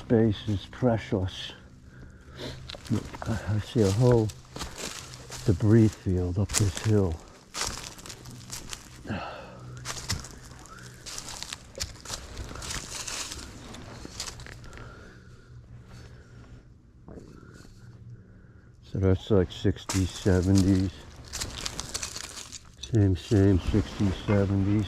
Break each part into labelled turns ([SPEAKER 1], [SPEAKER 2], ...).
[SPEAKER 1] space is precious. I see a whole debris field up this hill. So that's like 60s, 70s. Same, 60s, 70s.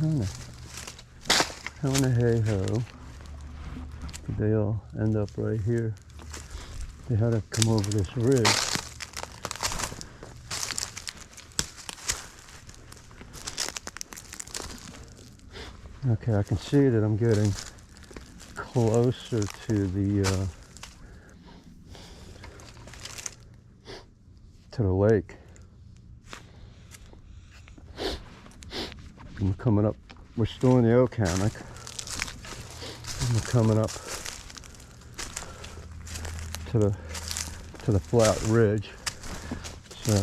[SPEAKER 1] How in the hey-ho did they all end up right here? They had to come over this ridge. Okay, I can see that I'm getting closer to the lake. I'm coming up. We're still in the oak hammock. I'm coming up to the flat ridge. So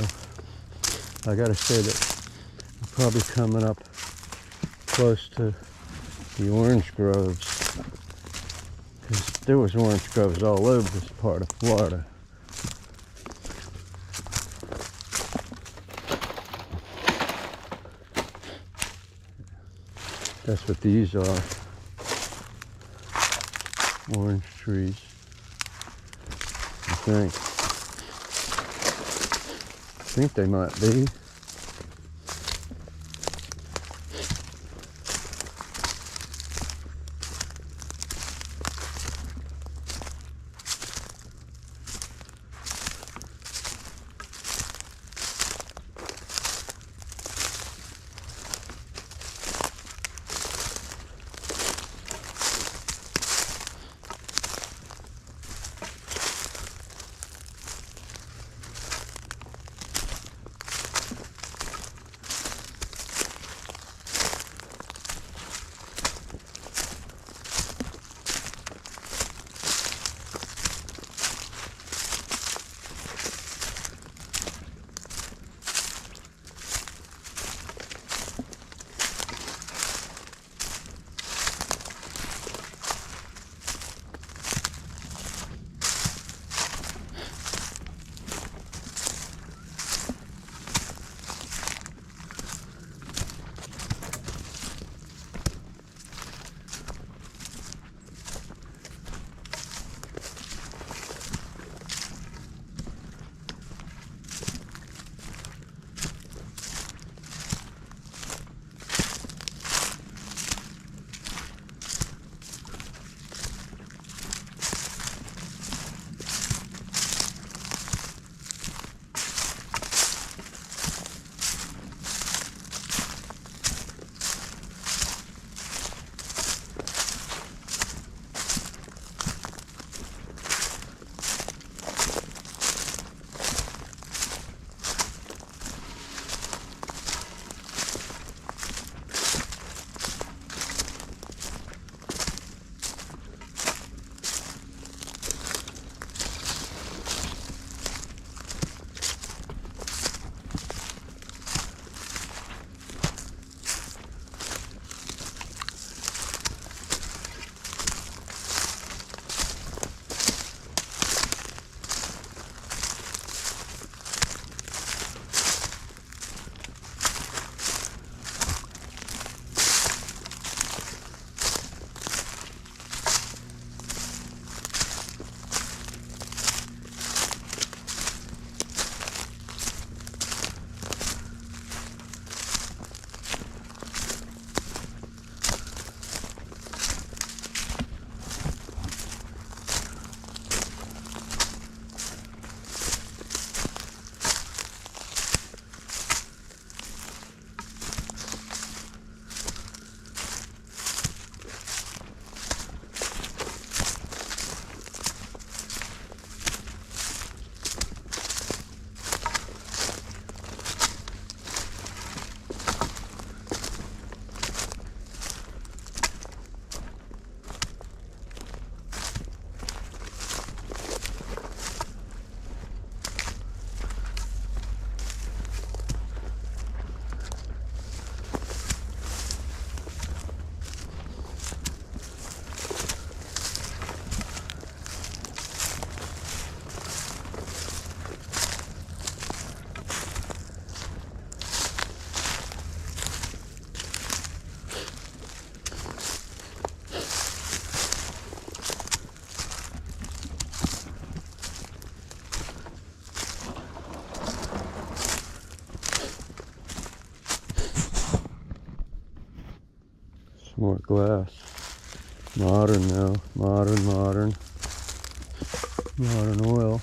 [SPEAKER 1] I gotta say that I'm probably coming up close to the orange groves, because there was orange groves all over this part of Florida. That's what these are. Orange trees, I think. I think they might be. More glass. Modern now. Modern oil.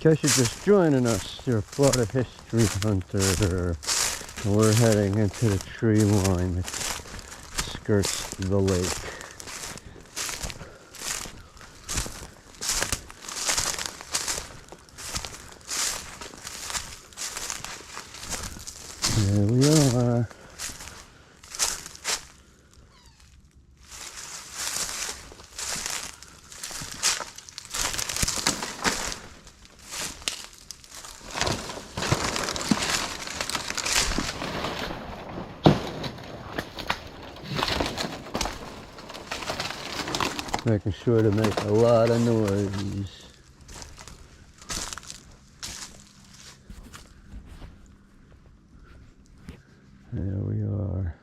[SPEAKER 1] In case you're just joining us, you're a Florida history hunter. We're heading into the tree line that skirts the lake. There we are. Making sure to make a lot of noise. There we are.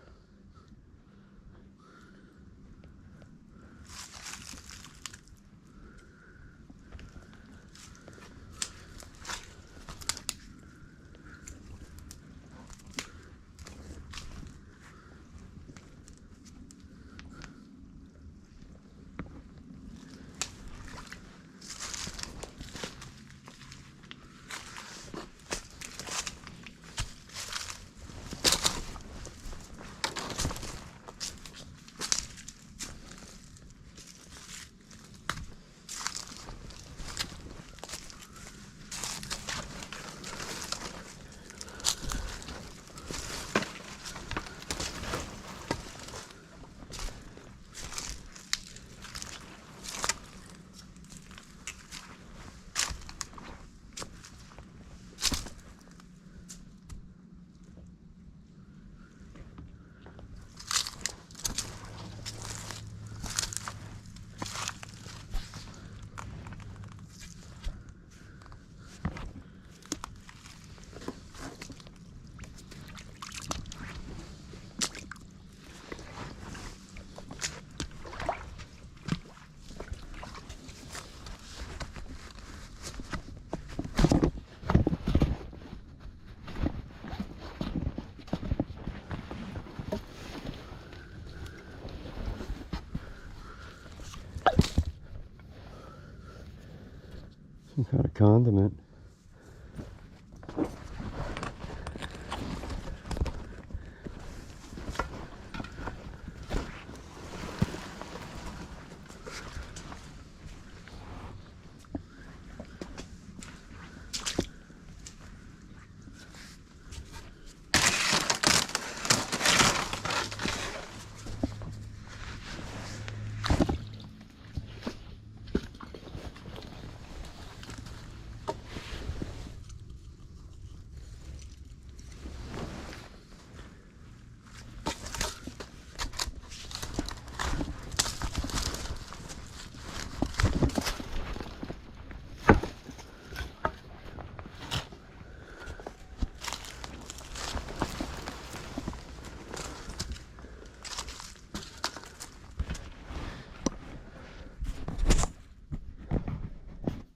[SPEAKER 1] Some kind of condiment.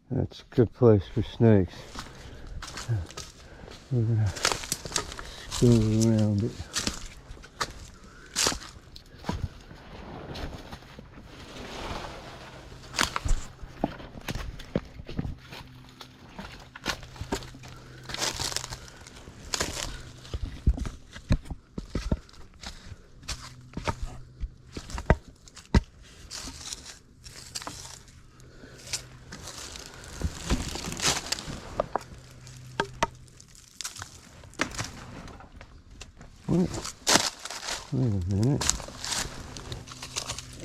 [SPEAKER 1] That's a good place for snakes. We're gonna scoot around it. Wait a minute.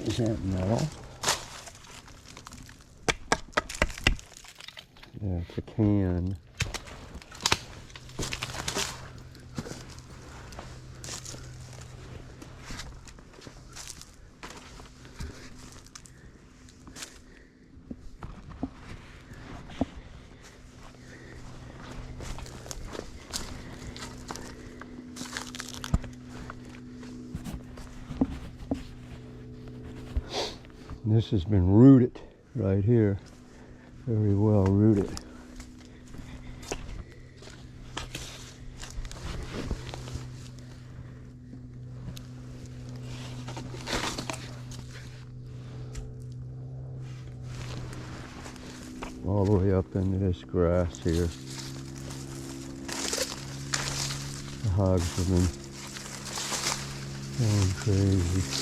[SPEAKER 1] Is that metal? Yeah, it's a can. This has been rooted right here, very well rooted. All the way up into this grass here. The hogs have been going crazy.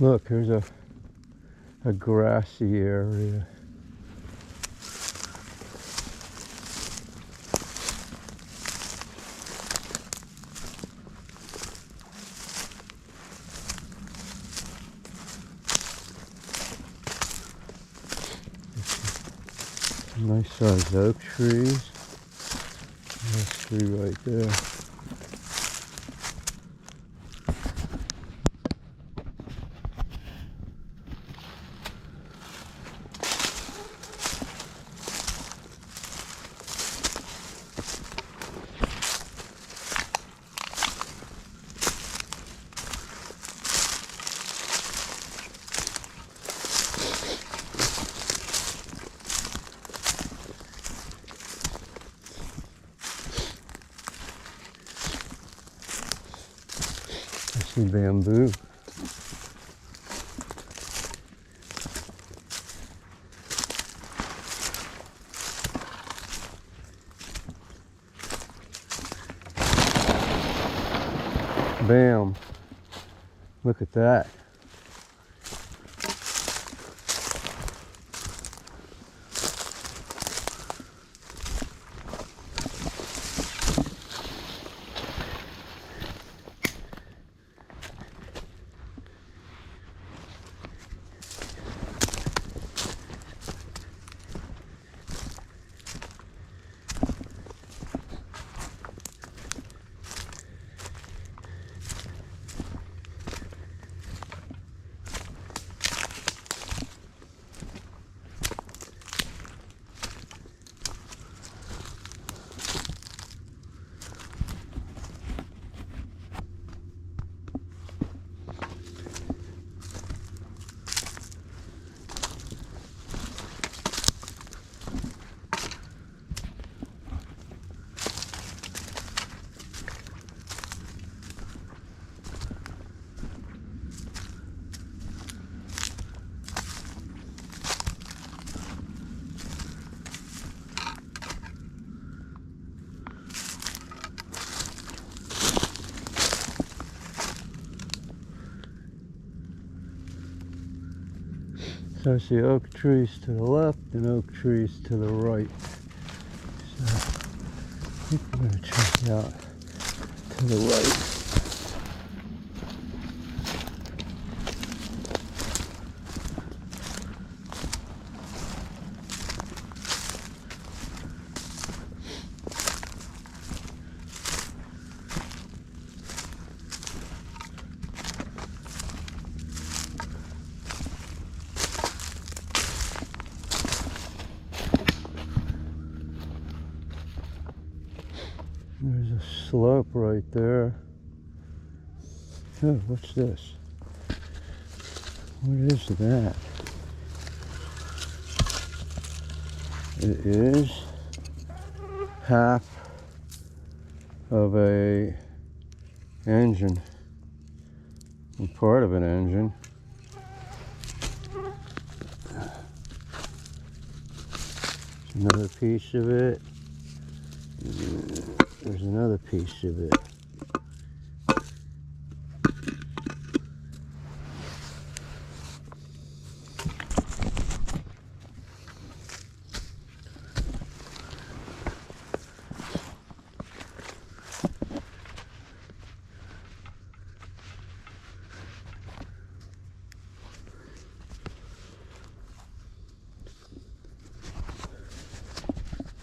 [SPEAKER 1] Look, here's a grassy area. Nice sized oak trees. Nice tree right there. I see bamboo. Bam. Look at that. So I see oak trees to the left and oak trees to the right. So I think we're going to check out to the right. There's a slope right there. Oh, what's this? What is that? It is half of a engine, and part of an engine. Another piece of it. There's another piece of it.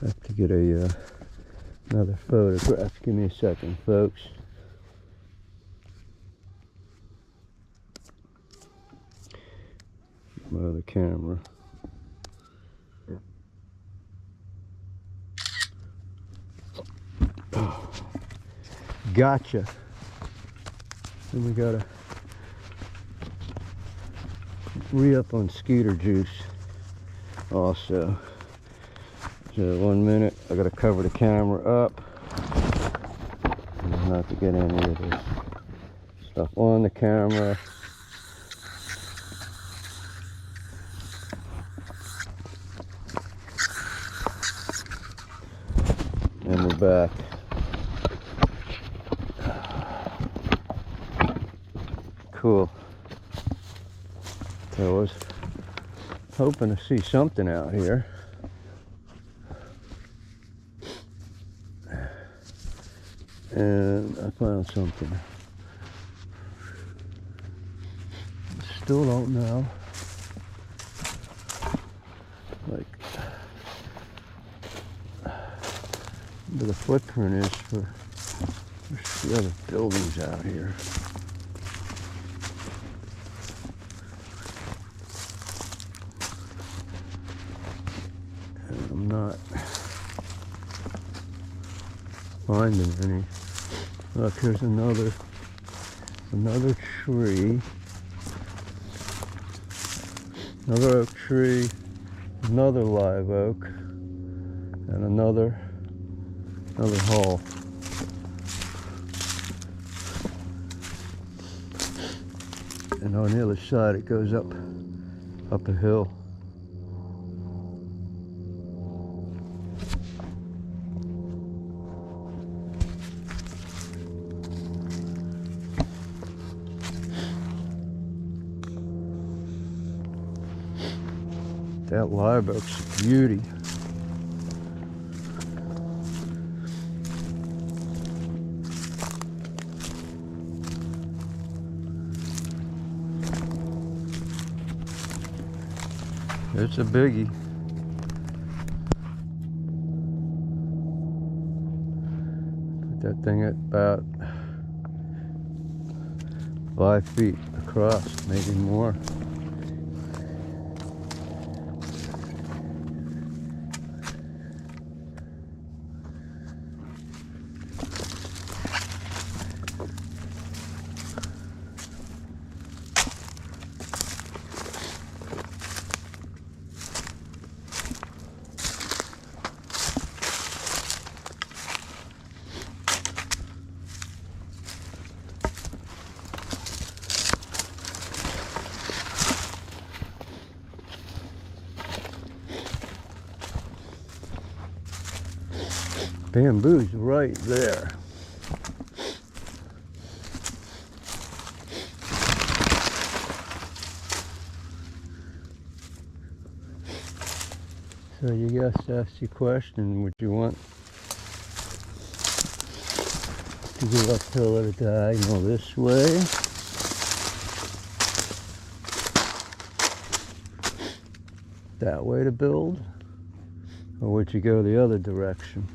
[SPEAKER 1] I have to get another photograph. Give me a second, folks. My other camera. Oh, gotcha. Then we gotta re-up on Skeeter juice also. So 1 minute, I gotta cover the camera up and not to get any of this stuff on the camera. And we're back. Cool. So I was hoping to see something out here. And I found something. Still don't know. Like, where the footprint is for the other buildings out here. And I'm not finding any. Look, here's another tree. Another oak tree, another live oak, and another hall. And on the other side it goes up a hill. That live oak's a beauty. It's a biggie. Put that thing at about 5 feet across, maybe more. Bamboo's right there. So you just asked your question, would you want to go uphill at a diagonal this way? That way to build? Or would you go the other direction?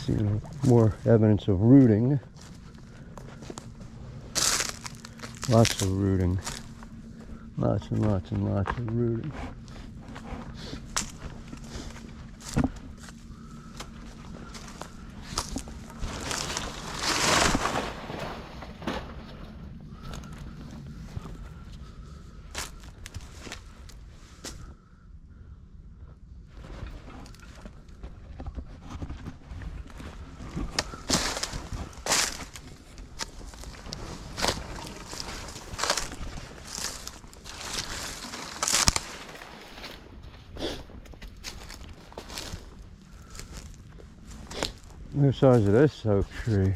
[SPEAKER 1] See more evidence of rooting. Lots of rooting. Lots and lots and lots of rooting. Look at the size of this oak tree.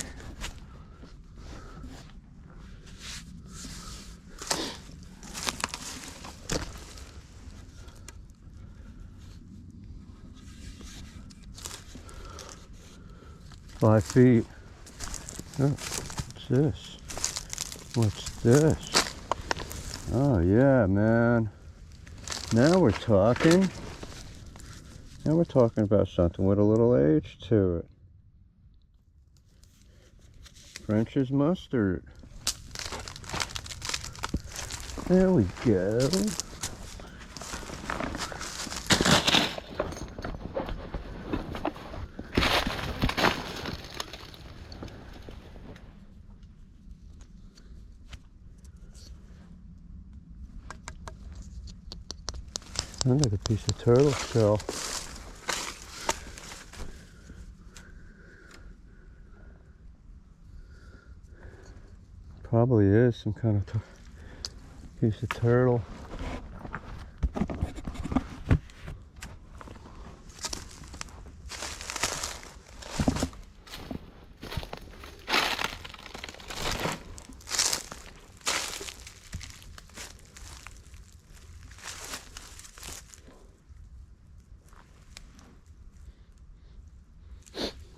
[SPEAKER 1] Five feet. Oh, what's this? What's this? Oh yeah, man. Now we're talking. Now we're talking about something with a little age to it. French's mustard. There we go. Another piece of turtle shell. Probably is some kind of piece of turtle.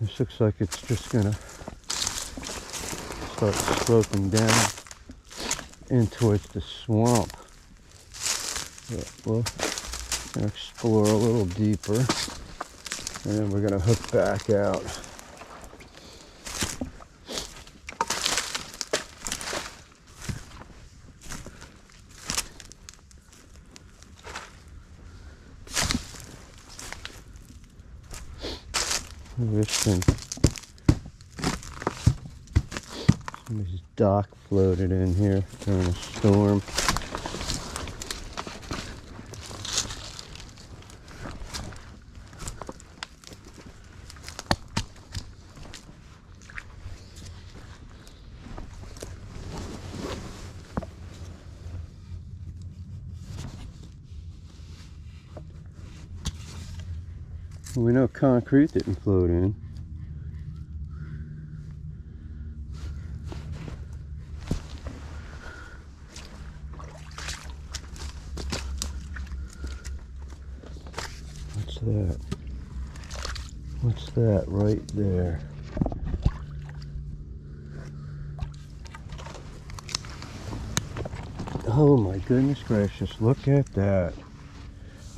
[SPEAKER 1] This looks like it's just gonna start sloping down in towards the swamp. But we'll explore a little deeper, and then we're gonna hook back out. This thing, somebody's dock floated in here during a storm. We know concrete didn't float in. What's that? What's that right there? Oh my goodness gracious, look at that.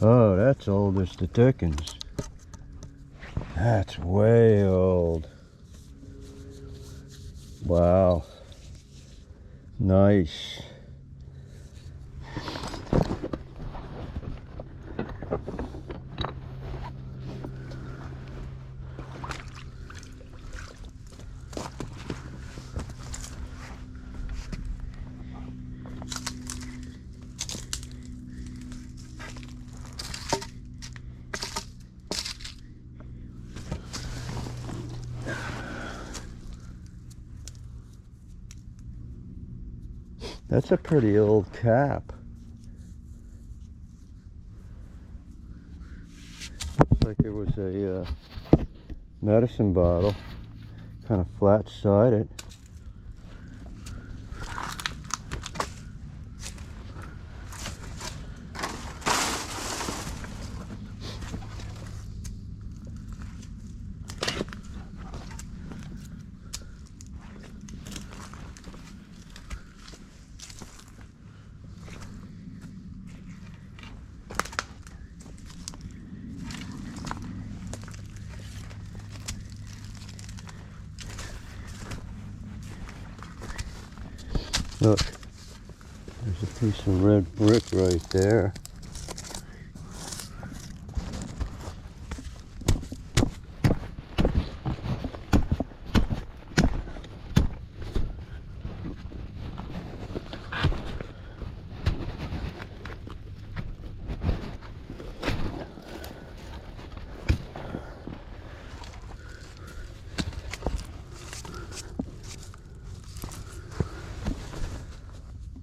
[SPEAKER 1] Oh, that's old as the dickens. That's way old. Wow. Nice. That's a pretty old cap. Looks like it was a medicine bottle, kind of flat-sided. Look, there's a piece of red brick right there.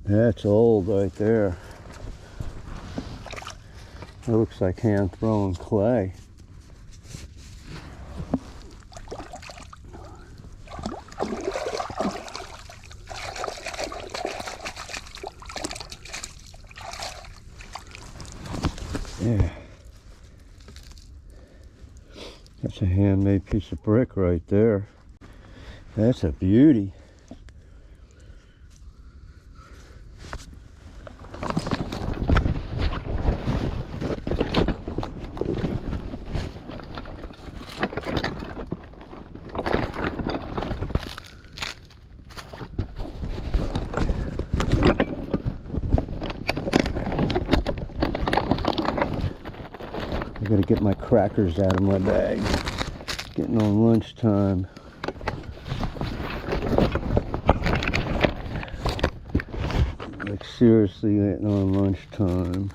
[SPEAKER 1] That's old right there. It looks like hand thrown clay. Yeah. That's a handmade piece of brick right there. That's a beauty. I gotta get my crackers out of my bag. Getting on lunchtime. Like seriously getting on lunchtime.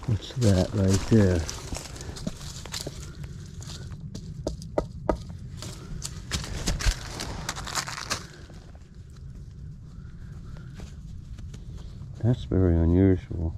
[SPEAKER 1] What's that right there? That's very unusual.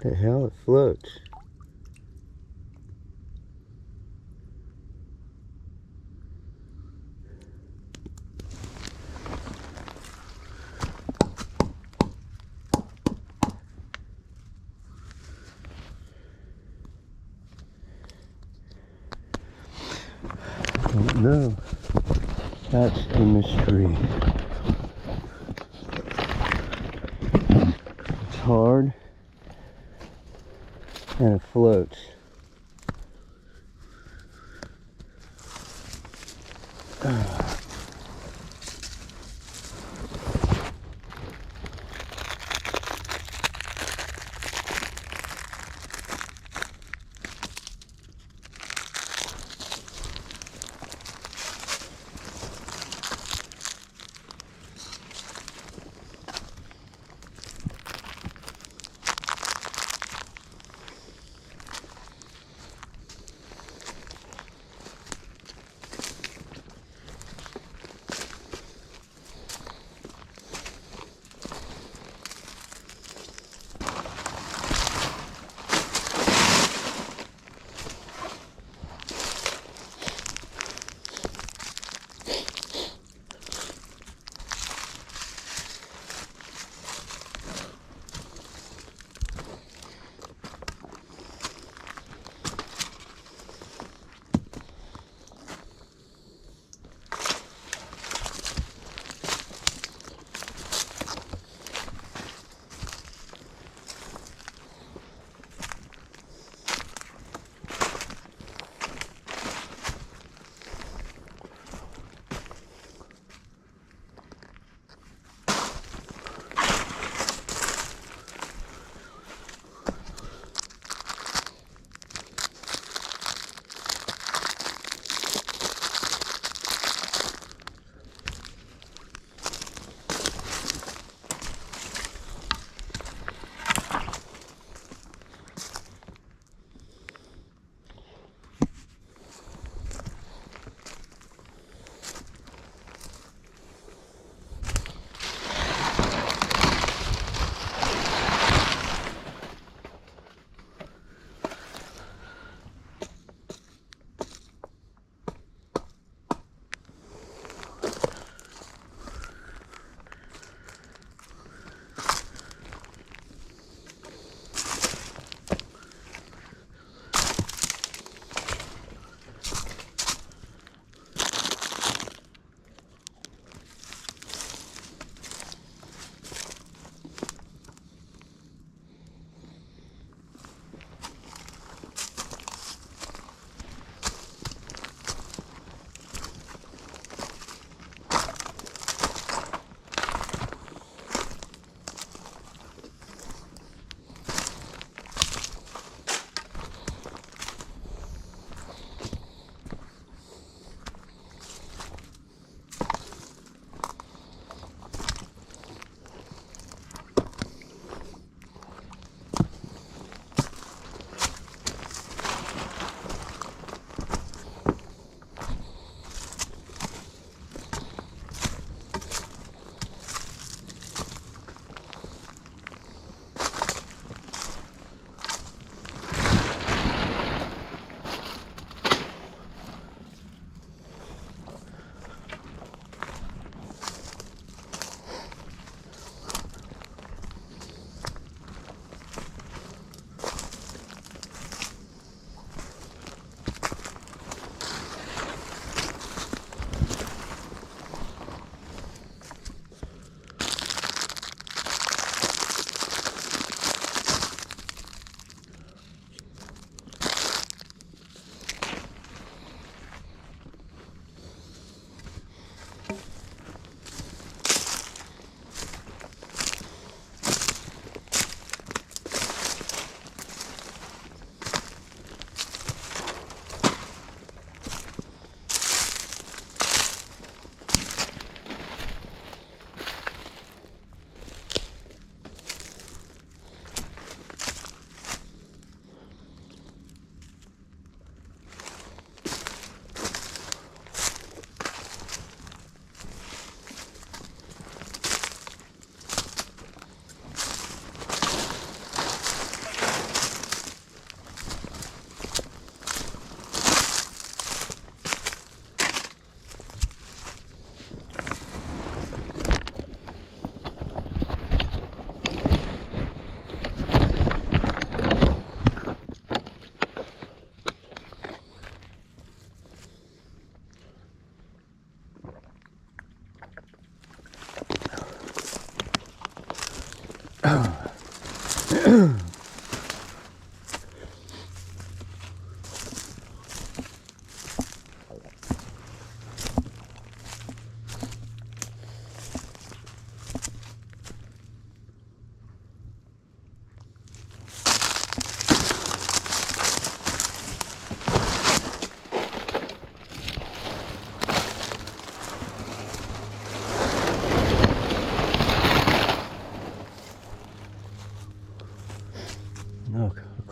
[SPEAKER 1] The hell, it floats. Don't know. That's the mystery. It's hard and it floats.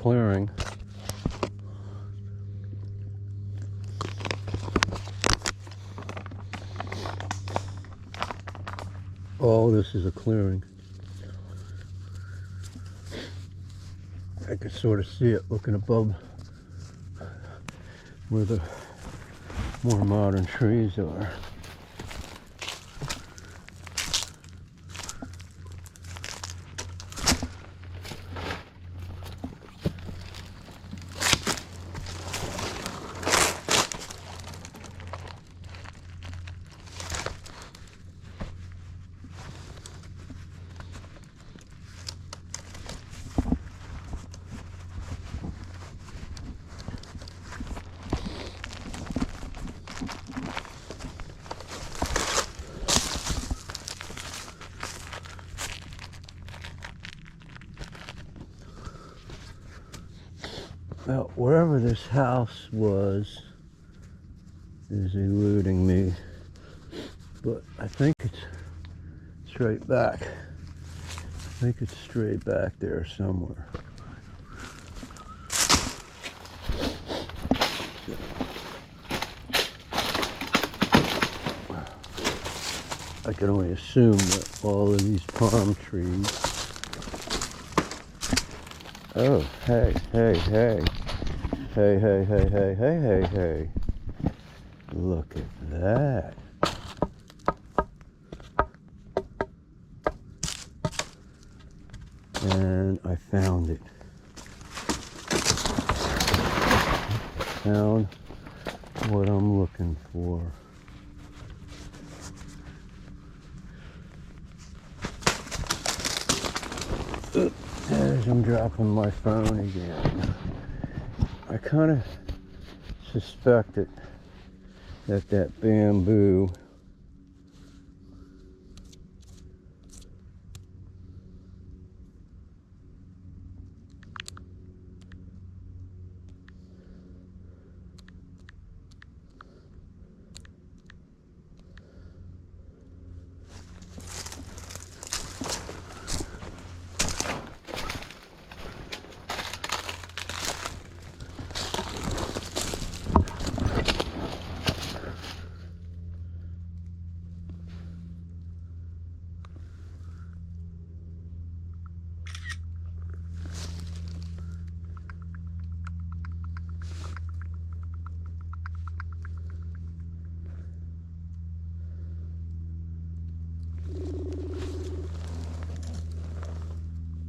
[SPEAKER 1] clearing. All this is a clearing. I can sort of see it looking above where the more modern trees are. Now, wherever this house was is eluding me, but I think it's straight back. I think it's straight back there somewhere. I can only assume that all of these palm trees. Oh, hey, hey, hey. Hey, hey, hey, hey, hey, hey, hey. Look at that. And I found it. Found what I'm looking for. As I'm dropping my phone again. I kind of suspected that that bamboo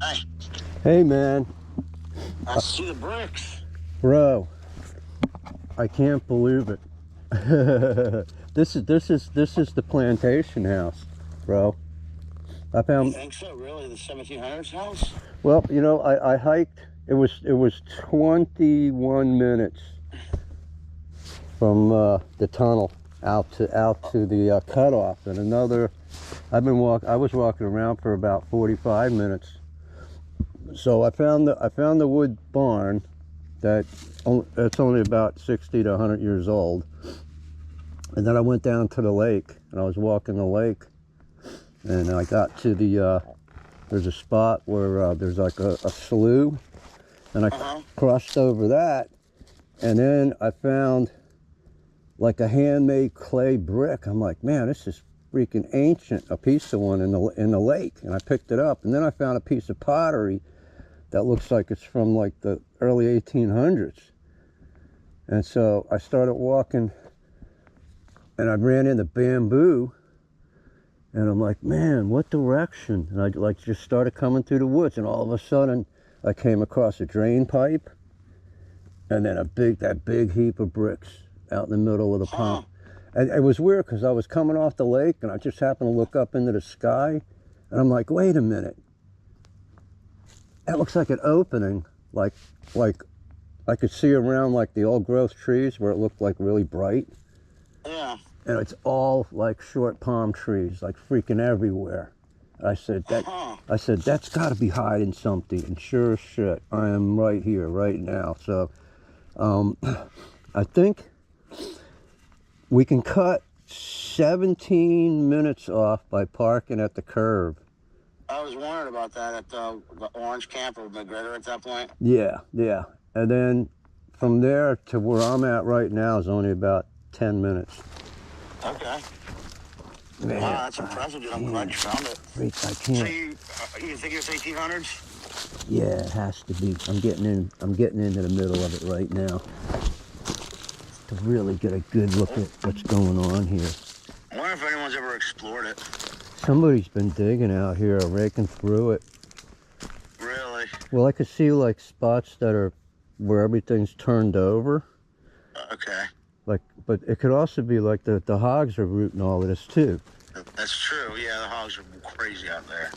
[SPEAKER 2] Hey.
[SPEAKER 1] Hey man.
[SPEAKER 2] I see the bricks.
[SPEAKER 1] Bro, I can't believe it. This is the plantation house, bro. I found.
[SPEAKER 2] You think so? Really? The 1700s house?
[SPEAKER 1] Well, you know, I hiked. It was 21 minutes from the tunnel out to the cutoff, and another. I was walking around for about 45 minutes. So I found the wood barn that's only about 60 to 100 years old, and then I went down to the lake, and I was walking the lake, and I got to the there's a spot where there's like a slough, and I crossed over that, and then I found like a handmade clay brick. I'm like, man, this is freaking ancient, a piece of one in the lake, and I picked it up, and then I found a piece of pottery that looks like it's from like the early 1800s. And so I started walking, and I ran into bamboo, and I'm like, man, what direction? And I like just started coming through the woods, and all of a sudden I came across a drain pipe, and then that big heap of bricks out in the middle of the pond. And it was weird because I was coming off the lake, and I just happened to look up into the sky, and I'm like, wait a minute. That looks like an opening, like I could see around like the old growth trees where it looked like really bright.
[SPEAKER 2] Yeah.
[SPEAKER 1] And it's all like short palm trees, like freaking everywhere. I said that's got to be hiding something. And sure as shit, I am right here, right now. So, I think we can cut 17 minutes off by parking at the curb.
[SPEAKER 2] I was wondering about that at the orange camp of McGregor at that point.
[SPEAKER 1] Yeah, yeah. And then from there to where I'm at right now is only about 10 minutes.
[SPEAKER 2] Okay.
[SPEAKER 1] Man,
[SPEAKER 2] Wow, that's impressive, dude. I'm glad you found it.
[SPEAKER 1] I
[SPEAKER 2] So
[SPEAKER 1] can't.
[SPEAKER 2] you think it's 1800s?
[SPEAKER 1] Yeah, it has to be. I'm getting into the middle of it right now to really get a good look at what's going on here.
[SPEAKER 2] I wonder if anyone's ever explored it.
[SPEAKER 1] Somebody's been digging out here, raking through it.
[SPEAKER 2] Really?
[SPEAKER 1] Well, I could see like spots that are where everything's turned over.
[SPEAKER 2] Okay.
[SPEAKER 1] Like, but it could also be like the hogs are rooting all of this too.
[SPEAKER 2] That's true. Yeah, the hogs are crazy out there.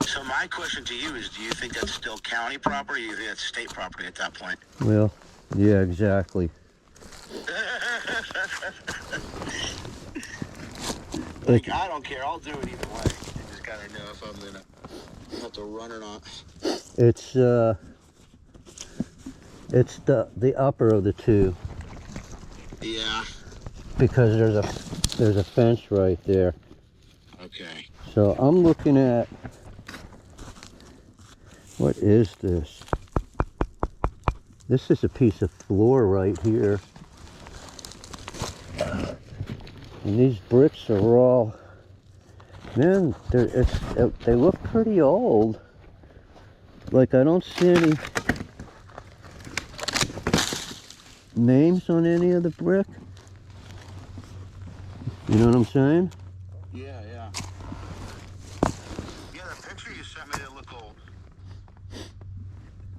[SPEAKER 2] So my question to you is, do you think that's still county property, or do you think that's state property at that point?
[SPEAKER 1] Well, yeah, exactly.
[SPEAKER 2] Like, I don't care. I'll do it either way. I just gotta know if I'm gonna have to run or not.
[SPEAKER 1] It's the upper of the two.
[SPEAKER 2] Yeah.
[SPEAKER 1] Because there's a fence right there.
[SPEAKER 2] Okay.
[SPEAKER 1] So I'm looking at, what is this? This is a piece of floor right here. And these bricks are all, man, they look pretty old. Like, I don't see any names on any of the brick. You know what I'm saying?
[SPEAKER 2] Yeah, yeah. Yeah, the picture you sent me didn't look old.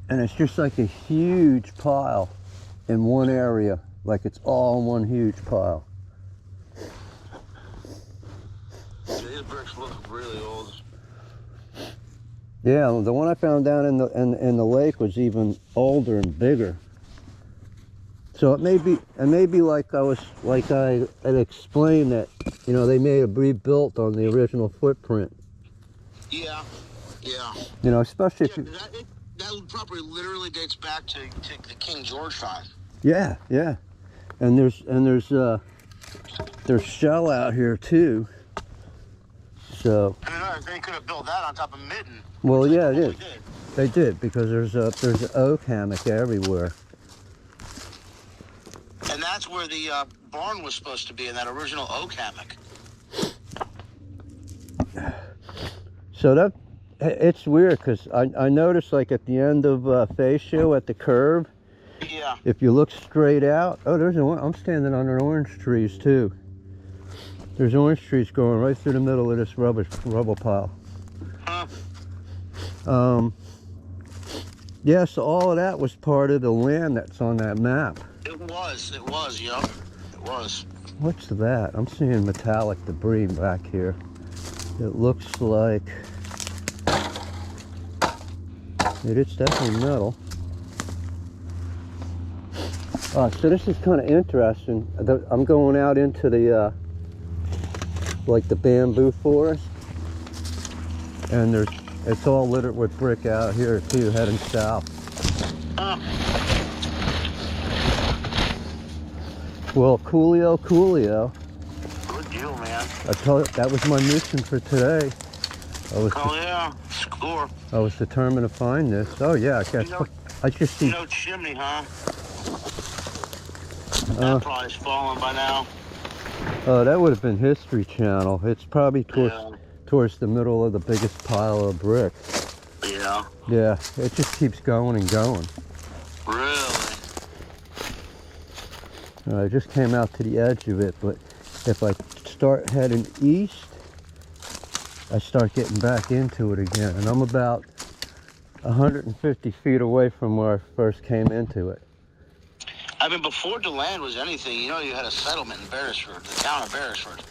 [SPEAKER 1] And it's just like a huge pile in one area. Like it's all in one huge pile.
[SPEAKER 2] These bricks look really old.
[SPEAKER 1] Yeah, the one I found down in the lake was even older and bigger. So it may be like I had explained that, you know, they may have rebuilt on the original footprint.
[SPEAKER 2] Yeah, yeah.
[SPEAKER 1] You know, especially if
[SPEAKER 2] Yeah,
[SPEAKER 1] you,
[SPEAKER 2] that property literally dates back to the King George time.
[SPEAKER 1] yeah, yeah. And there's shell out here too. So.
[SPEAKER 2] I mean, they could have built that on top of Mitten.
[SPEAKER 1] Well, yeah, it is. They did, because there's an oak hammock everywhere.
[SPEAKER 2] And that's where the barn was supposed to be, in that original oak hammock.
[SPEAKER 1] So it's weird, because I noticed, like, at the end of Fascio at the curve,
[SPEAKER 2] Yeah.
[SPEAKER 1] if you look straight out, oh, I'm standing under orange trees too. There's orange trees going right through the middle of this rubble pile.
[SPEAKER 2] Huh.
[SPEAKER 1] Yeah, so all of that was part of the land that's on that map.
[SPEAKER 2] It was, yup. It was.
[SPEAKER 1] What's that? I'm seeing metallic debris back here. It looks like it's definitely metal. So this is kind of interesting. I'm going out into the like the bamboo forest, and it's all littered with brick out here too, heading south. Well, coolio.
[SPEAKER 2] Good deal, man.
[SPEAKER 1] I told you, that was my mission for today.
[SPEAKER 2] Yeah, score.
[SPEAKER 1] I was determined to find this. Oh yeah, I just see.
[SPEAKER 2] No chimney, huh? That probably is fallen by now.
[SPEAKER 1] Oh, that would have been History Channel. It's probably towards the middle of the biggest pile of brick.
[SPEAKER 2] Yeah.
[SPEAKER 1] Yeah, it just keeps going and going.
[SPEAKER 2] Really?
[SPEAKER 1] I just came out to the edge of it, but if I start heading east, I start getting back into it again. And I'm about 150 feet away from where I first came into it.
[SPEAKER 2] I mean, before DeLand was anything, you know, you had a settlement in Beresford, the town of Beresford.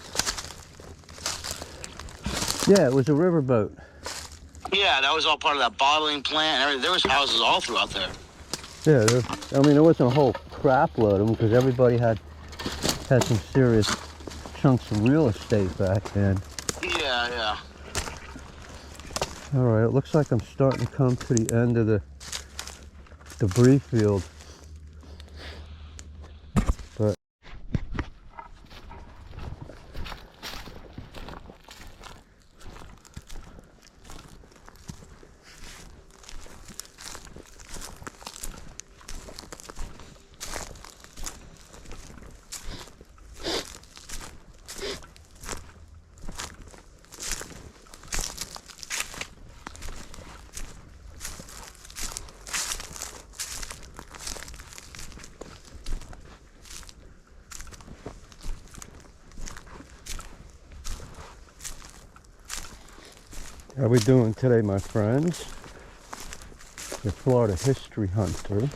[SPEAKER 1] Yeah, it was a riverboat.
[SPEAKER 2] Yeah, that was all part of that bottling plant and everything. There was houses all throughout there.
[SPEAKER 1] Yeah, there wasn't a whole crap load of them, because everybody had some serious chunks of real estate back then.
[SPEAKER 2] Yeah, yeah.
[SPEAKER 1] All right, it looks like I'm starting to come to the end of the debris field. But How we doing today, my friends? The Florida History Hunter.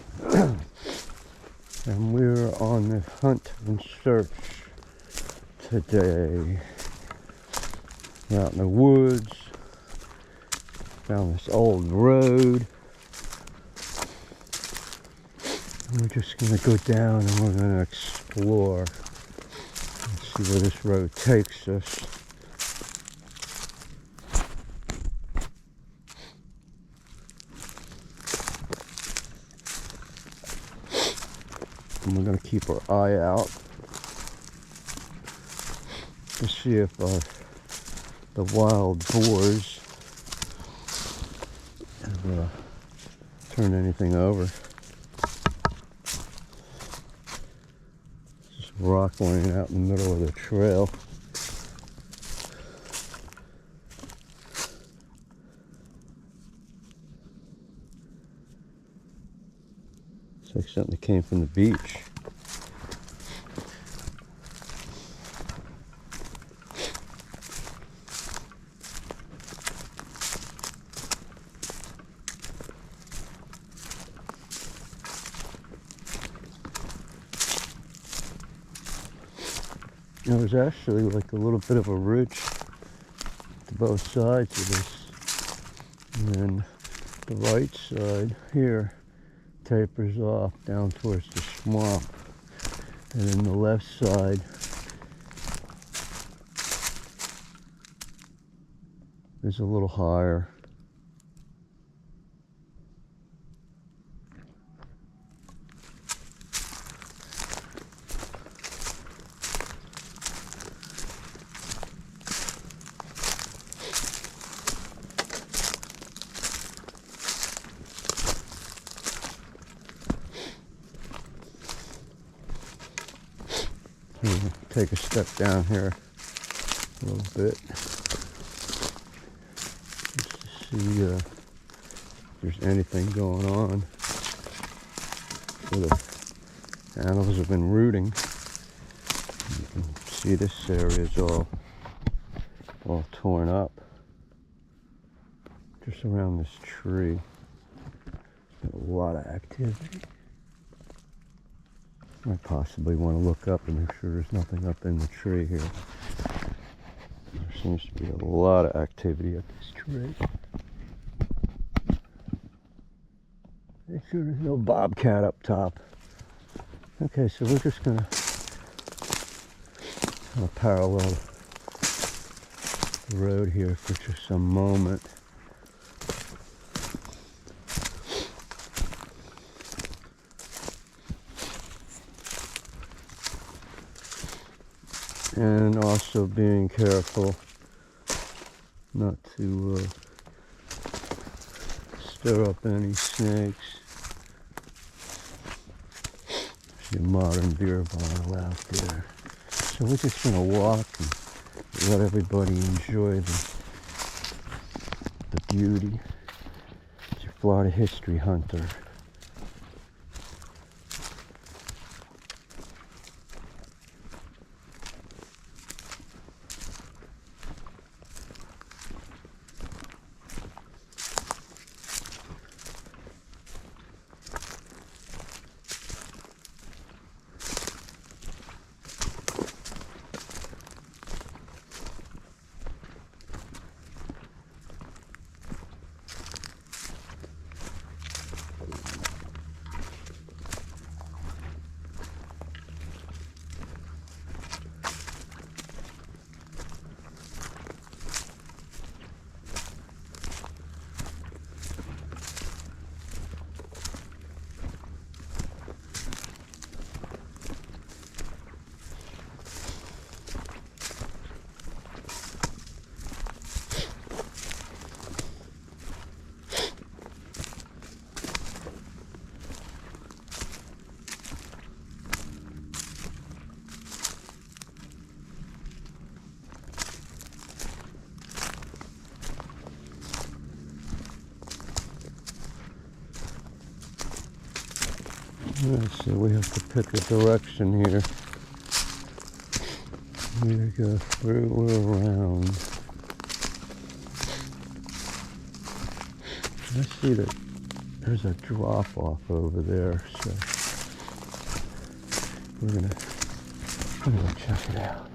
[SPEAKER 1] And we're on the hunt and search today. We're out in the woods. Found this old road. And we're just gonna go down and we're gonna explore and see where this road takes us. And we're going to keep our eye out to see if the wild boars have turned anything over. Just rock laying out in the middle of the trail. It's like something that came from the beach. There's actually like a little bit of a ridge to both sides of this. And then the right side here tapers off down towards the swamp. And then the left side is a little higher. Take a step down here a little bit just to see if there's anything going on. So the animals have been rooting. You can see this area is all torn up just around this tree. There's been a lot of activity. I possibly want to look up and make sure there's nothing up in the tree here. There seems to be a lot of activity at this tree. Make sure there's no bobcat up top. Okay, so we're just gonna parallel the road here for just a moment. And also being careful not to stir up any snakes. There's a modern beer bottle out there. So we're just going to walk and let everybody enjoy the beauty. It's your Florida History Hunter. Alright, so we have to pick a direction here. We go through or around. I see that there's a drop off over there, so we're gonna go check it out.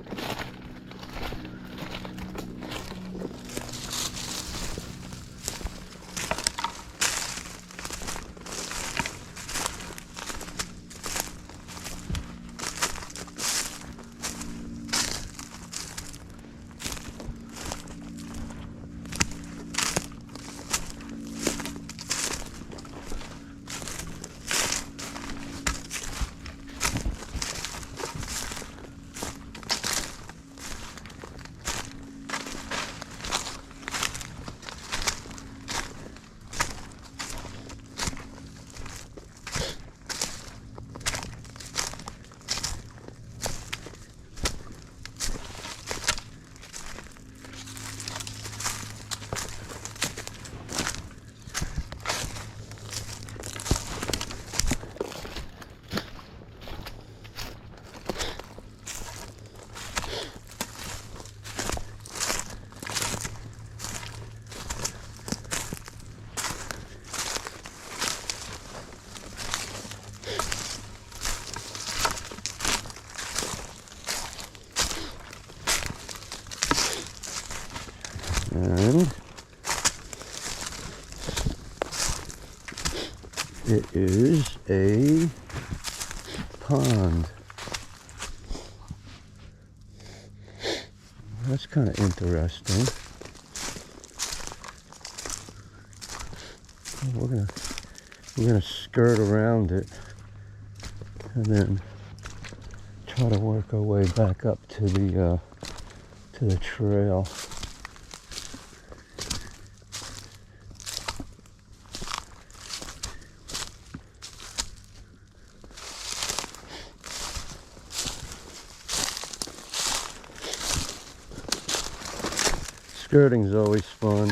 [SPEAKER 1] And it is a pond. That's kind of interesting. We're gonna skirt around it and then try to work our way back up to the trail. Skirting's always fun.